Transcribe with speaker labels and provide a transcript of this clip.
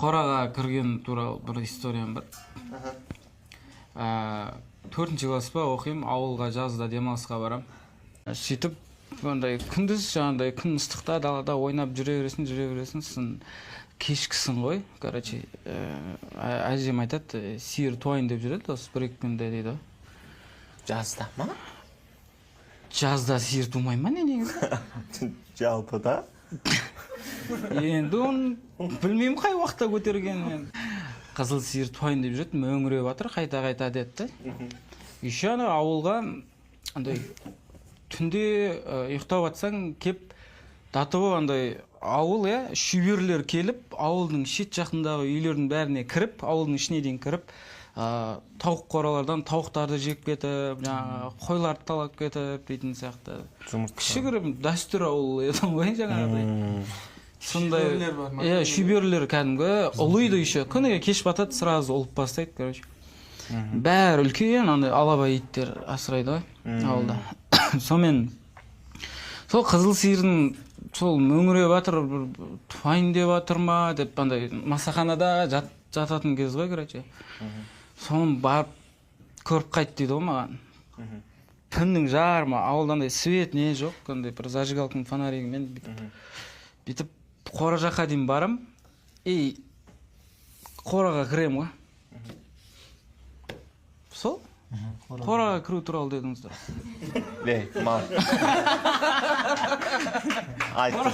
Speaker 1: Қораға кірген туралы бір историям бар. 4-ші класс па оқимын, ауылға жазда демалысқа барам. Сөйтіп, ондай күндіз жаңағыдай күн ыстықта далада ойнап жүре бересің, сын кешкісін ғой. Короче, әжем айтады, сиыр туайын деп жүреді, осы 1-2 күнде дейді.
Speaker 2: Жазда ма?
Speaker 1: Жазда сиыр тумай ма не негізі?
Speaker 2: Жалпы да?
Speaker 1: Енді оны білмеймін қай уақытта көтерген. Қызыл сиыр туайын деп жүреді, мөңіреп жатыр, қайта деді. Еще ана ауылға андай түнде ұйықтап жатсаң кеп датыбы андай ауыл, шүйберлер келіп, ауылдың шет жақындағы үйлердің бәріне кіріп, ауылдың ішіне дейін кіріп, тауық қоралардан тауықтарды жеп кетіп, қойларды талап кетіп дейтін сияқты. Кішігірім дәстүр ауыл еді ғой жаңағыдай.
Speaker 3: Шүйберлер бар ма?
Speaker 1: Шүйберлер кәдімгі ұлыйды еще. Күніге кеш батады, сразу ұлып бастайды, короче. Бәрі үлкен, андай алабай иттер асырайды ғой ауылда. Сонымен сол қызыл сиырдың сол мөңіреп жатыр, туайын деп жатыр ма деп андай масаханада жататын кез ғой, короче. Соны барып көріп қайт дейді ғой маған. Түннің жарымы, ауылда андай свет не жоқ, андай бір зажигалканың фонаригімен бүйтіп қора жаққа дейін барам, қораға кірем ғой. Сол? Қораға кіру туралы дедіңіздер.
Speaker 2: Мал. Айтып